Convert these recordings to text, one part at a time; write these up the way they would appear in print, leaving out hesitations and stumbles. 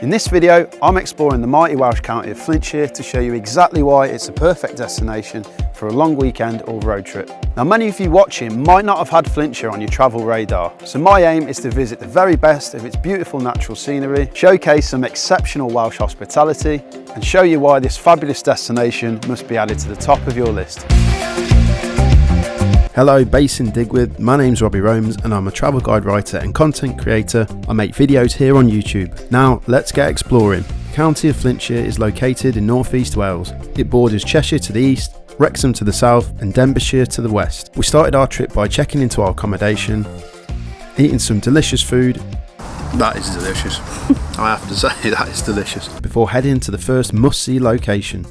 In this video, I'm exploring the mighty Welsh county of Flintshire to show you exactly why it's a perfect destination for a long weekend or road trip. Now, many of you watching might not have had Flintshire on your travel radar, so my aim is to visit the very best of its beautiful natural scenery, showcase some exceptional Welsh hospitality, and show you why this fabulous destination must be added to the top of your list. Hello, based in Digwydd, my name's Robbie Romes and I'm a travel guide writer and content creator. I make videos here on YouTube. Now, let's get exploring. The county of Flintshire is located in North East Wales. It borders Cheshire to the east, Wrexham to the south and Denbighshire to the west. We started our trip by checking into our accommodation, eating some delicious food. That is delicious. I have to say, that is delicious. Before heading to the first must-see location.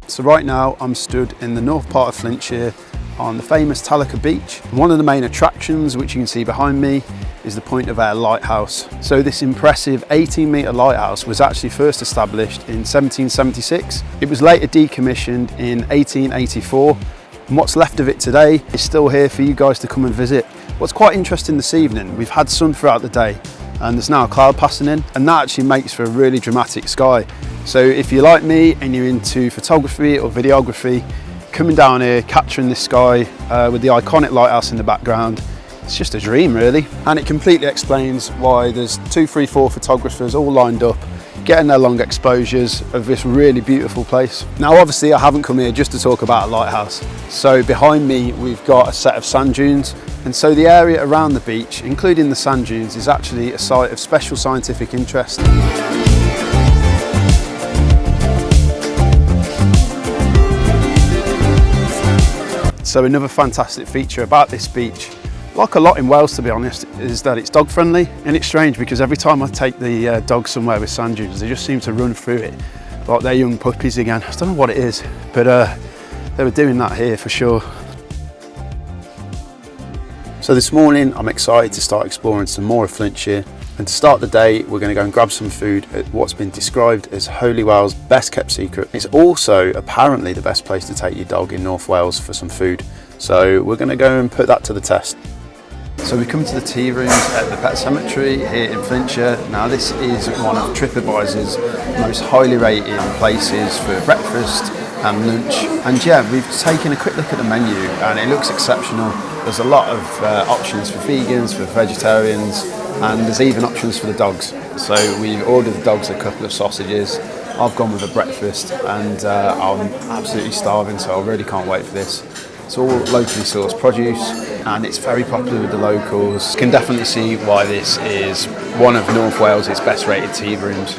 So right now I'm stood in the north part of Flintshire on the famous Talica Beach. One of the main attractions, which you can see behind me, is the Point of Ayre Lighthouse. So this impressive 18-metre lighthouse was actually first established in 1776. It was later decommissioned in 1884. And what's left of it today is still here for you guys to come and visit. What's quite interesting this evening, we've had sun throughout the day and there's now a cloud passing in, and that actually makes for a really dramatic sky. So if you're like me and you're into photography or videography, coming down here, capturing this sky with the iconic lighthouse in the background, it's just a dream really. And it completely explains why there's 2, 3, 4 photographers all lined up, getting their long exposures of this really beautiful place. Now obviously I haven't come here just to talk about a lighthouse. So behind me we've got a set of sand dunes, and so the area around the beach, including the sand dunes, is actually a site of special scientific interest. So another fantastic feature about this beach, like a lot in Wales to be honest, is that it's dog friendly. And it's strange because every time I take the dogs somewhere with sand dunes, they just seem to run through it like they're young puppies again. I don't know what it is, but they were doing that here for sure. So this morning I'm excited to start exploring some more of Flintshire, and to start the day we're going to go and grab some food at what's been described as Holy Wales' best kept secret. It's also apparently the best place to take your dog in North Wales for some food, so we're going to go and put that to the test. So we've come to the tea rooms at the Pet Cemetery here in Flintshire. Now this is one of TripAdvisor's most highly rated places for breakfast and lunch, and yeah, we've taken a quick look at the menu and it looks exceptional. There's a lot of options for vegans, for vegetarians, and there's even options for the dogs. So we've ordered the dogs a couple of sausages. I've gone with a breakfast and I'm absolutely starving, so I really can't wait for this. It's all locally sourced produce and it's very popular with the locals. You can definitely see why this is one of North Wales' best rated tea rooms.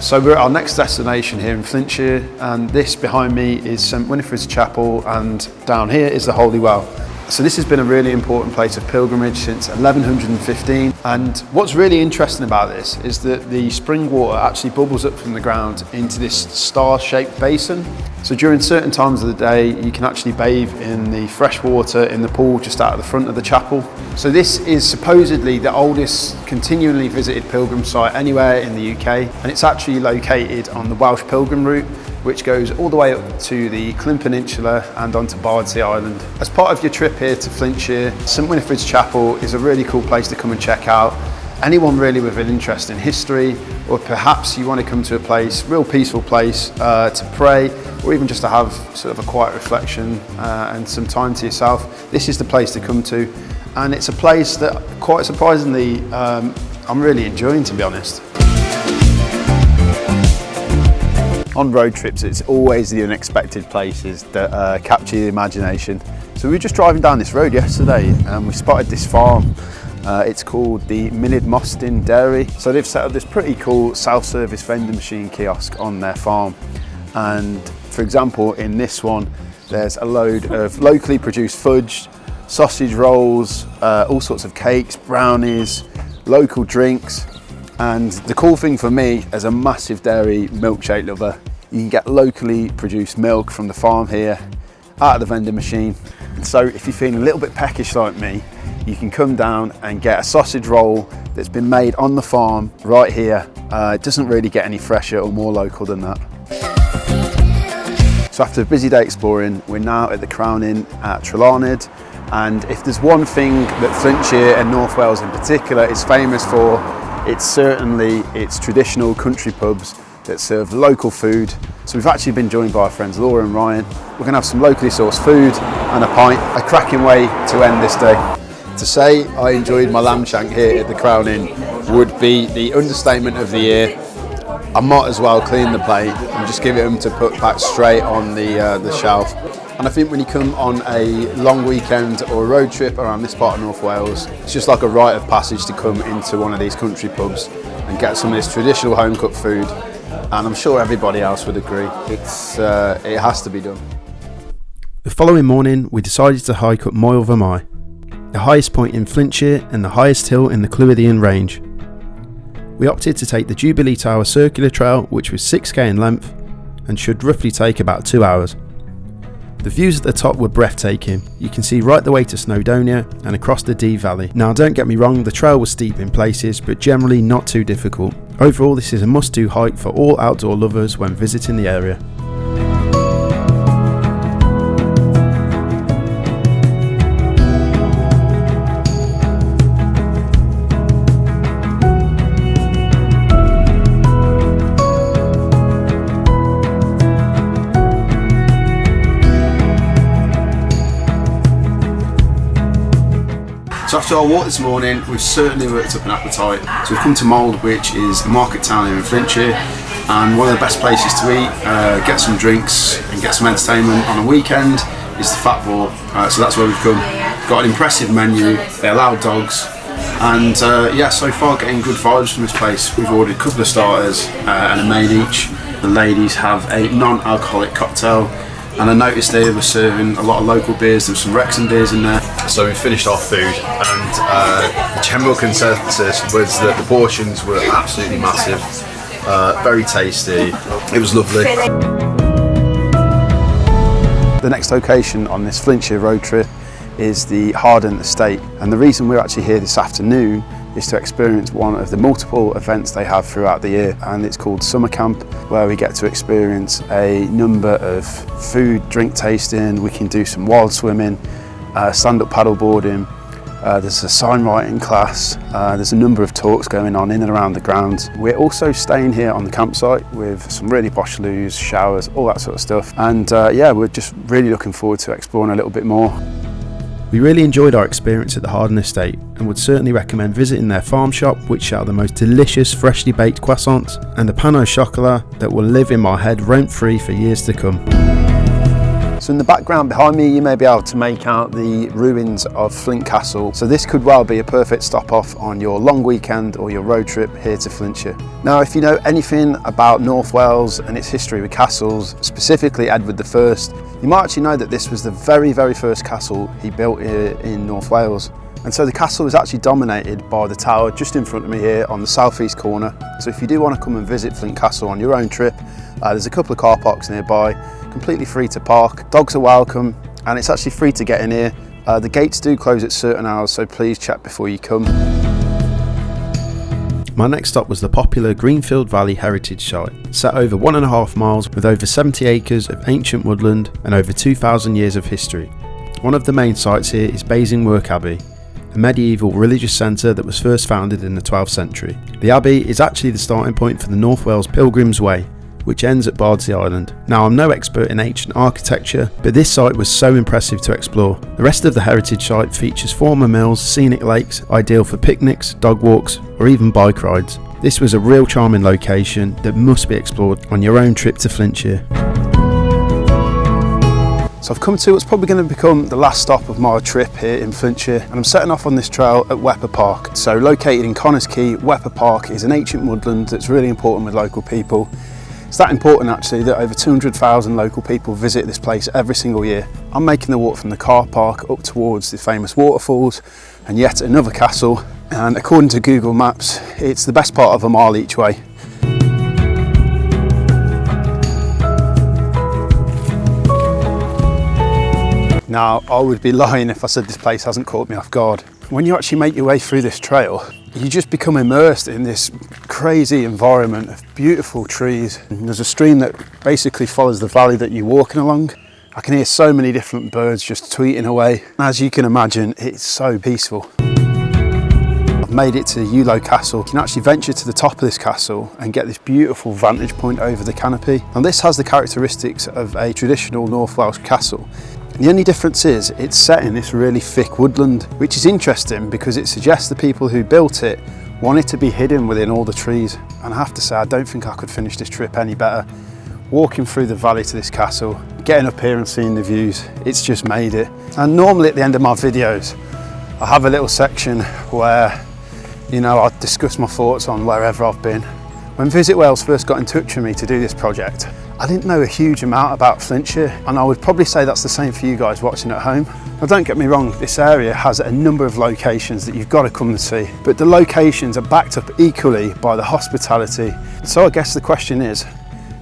So we're at our next destination here in Flintshire, and this behind me is St Winifred's Chapel, and down here is the Holy Well. So this has been a really important place of pilgrimage since 1115, and what's really interesting about this is that the spring water actually bubbles up from the ground into this star-shaped basin. So during certain times of the day you can actually bathe in the fresh water in the pool just out of the front of the chapel. So this is supposedly the oldest continually visited pilgrim site anywhere in the UK, and it's actually located on the Welsh Pilgrim Route, which goes all the way up to the Clyn Peninsula and onto Bardsey Island. As part of your trip here to Flintshire, St Winifred's Chapel is a really cool place to come and check out. Anyone really with an interest in history, or perhaps you want to come to a place, real peaceful place to pray, or even just to have sort of a quiet reflection and some time to yourself, this is the place to come to. And it's a place that quite surprisingly I'm really enjoying, to be honest. On road trips, it's always the unexpected places that capture your imagination. So we were just driving down this road yesterday and we spotted this farm. It's called the Mynyd Mostyn Dairy. So they've set up this pretty cool self-service vending machine kiosk on their farm. And for example, in this one, there's a load of locally produced fudge, sausage rolls, all sorts of cakes, brownies, local drinks. And the cool thing for me as a massive dairy milkshake lover, you can get locally produced milk from the farm here, out of the vending machine. And so if you're feeling a little bit peckish like me, you can come down and get a sausage roll that's been made on the farm right here. It doesn't really get any fresher or more local than that. So after a busy day exploring, we're now at the Crown Inn at Trelawnyd, and if there's one thing that Flintshire and North Wales in particular is famous for, it's certainly its traditional country pubs that serve local food. So we've actually been joined by our friends Laura and Ryan. We're going to have some locally sourced food and a pint. A cracking way to end this day. To say I enjoyed my lamb shank here at the Crown Inn would be the understatement of the year. I might as well clean the plate and just give it them to put back straight on the shelf. And I think when you come on a long weekend or a road trip around this part of North Wales, it's just like a rite of passage to come into one of these country pubs and get some of this traditional home cooked food. And I'm sure everybody else would agree. It has to be done. The following morning, we decided to hike up Moel Vamai, the highest point in Flintshire and the highest hill in the Clwyddian range. We opted to take the Jubilee Tower circular trail, which was 6k in length and should roughly take about 2 hours. The views at the top were breathtaking. You can see right the way to Snowdonia and across the Dee Valley. Now don't get me wrong, the trail was steep in places, but generally not too difficult. Overall, this is a must-do hike for all outdoor lovers when visiting the area. So after our walk this morning, we've certainly worked up an appetite. So we've come to Mold, which is a market town here in Flintshire, and one of the best places to eat, get some drinks and get some entertainment on a weekend is the Fat Boar. So that's where we've come. Got an impressive menu, they allow dogs, and so far getting good vibes from this place. We've ordered a couple of starters and a main each. The ladies have a non-alcoholic cocktail, and I noticed they were serving a lot of local beers. There was some Wrexham beers in there. So we finished our food, and the general consensus was that the portions were absolutely massive, very tasty. It was lovely. The next location on this Flintshire road trip is the Hardent Estate, and the reason we're actually here this afternoon is to experience one of the multiple events they have throughout the year, and it's called Summer Camp, where we get to experience a number of food, drink tasting. We can do some wild swimming, stand-up paddle boarding, there's a sign writing class, there's a number of talks going on in and around the grounds. We're also staying here on the campsite with some really posh loos, showers, all that sort of stuff, and we're just really looking forward to exploring a little bit more. We really enjoyed our experience at the Hardent Estate and would certainly recommend visiting their farm shop, which sell the most delicious freshly baked croissants and a pain au chocolat that will live in my head rent-free for years to come. So in the background behind me, you may be able to make out the ruins of Flint Castle. So this could well be a perfect stop off on your long weekend or your road trip here to Flintshire. Now, if you know anything about North Wales and its history with castles, specifically Edward I, you might actually know that this was the very, very first castle he built here in North Wales. And so the castle is actually dominated by the tower just in front of me here on the southeast corner. So if you do want to come and visit Flint Castle on your own trip, there's a couple of car parks nearby, completely free to park. Dogs are welcome, and it's actually free to get in here. The gates do close at certain hours, so please check before you come. My next stop was the popular Greenfield Valley Heritage Site, set over 1.5 miles with over 70 acres of ancient woodland and over 2,000 years of history. One of the main sites here is Basingstoke Abbey, a medieval religious centre that was first founded in the 12th century. The Abbey is actually the starting point for the North Wales Pilgrim's Way, which ends at Bardsey Island. Now, I'm no expert in ancient architecture, but this site was so impressive to explore. The rest of the heritage site features former mills, scenic lakes, ideal for picnics, dog walks, or even bike rides. This was a real charming location that must be explored on your own trip to Flintshire. So I've come to what's probably going to become the last stop of my trip here in Flintshire, and I'm setting off on this trail at Wepper Park. So located in Connors Quay, Wepper Park is an ancient woodland that's really important with local people. It's that important actually that over 200,000 local people visit this place every single year. I'm making the walk from the car park up towards the famous waterfalls and yet another castle, and according to Google Maps, it's the best part of a mile each way. Now, I would be lying if I said this place hasn't caught me off guard. when you actually make your way through this trail, you just become immersed in this crazy environment of beautiful trees. And there's a stream that basically follows the valley that you're walking along. I can hear so many different birds just tweeting away. As you can imagine, it's so peaceful. I've made it to Yulo Castle. You can actually venture to the top of this castle and get this beautiful vantage point over the canopy. And this has the characteristics of a traditional North Welsh castle. The only difference is it's set in this really thick woodland, which is interesting because it suggests the people who built it wanted to be hidden within all the trees. And I have to say, I don't think I could finish this trip any better. Walking through the valley to this castle, getting up here and seeing the views, it's just made it. And normally at the end of my videos, I have a little section where, you know, I discuss my thoughts on wherever I've been. When Visit Wales first got in touch with me to do this project, I didn't know a huge amount about Flintshire, and I would probably say that's the same for you guys watching at home. Now don't get me wrong, this area has a number of locations that you've got to come and see, but the locations are backed up equally by the hospitality. So I guess the question is,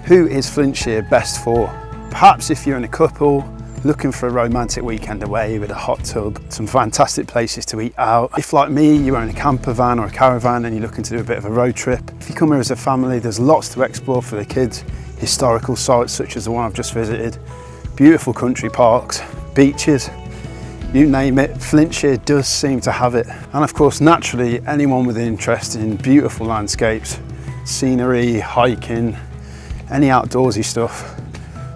who is Flintshire best for? Perhaps if you're in a couple, looking for a romantic weekend away with a hot tub, some fantastic places to eat out. If like me, you own a camper van or a caravan and you're looking to do a bit of a road trip. If you come here as a family, there's lots to explore for the kids. Historical sites such as the one I've just visited, beautiful country parks, beaches, you name it, Flintshire does seem to have it. And of course, naturally, anyone with an interest in beautiful landscapes, scenery, hiking, any outdoorsy stuff,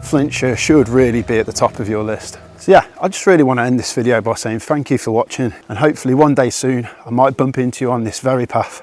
Flintshire should really be at the top of your list. So yeah, I just really want to end this video by saying thank you for watching, and hopefully one day soon I might bump into you on this very path.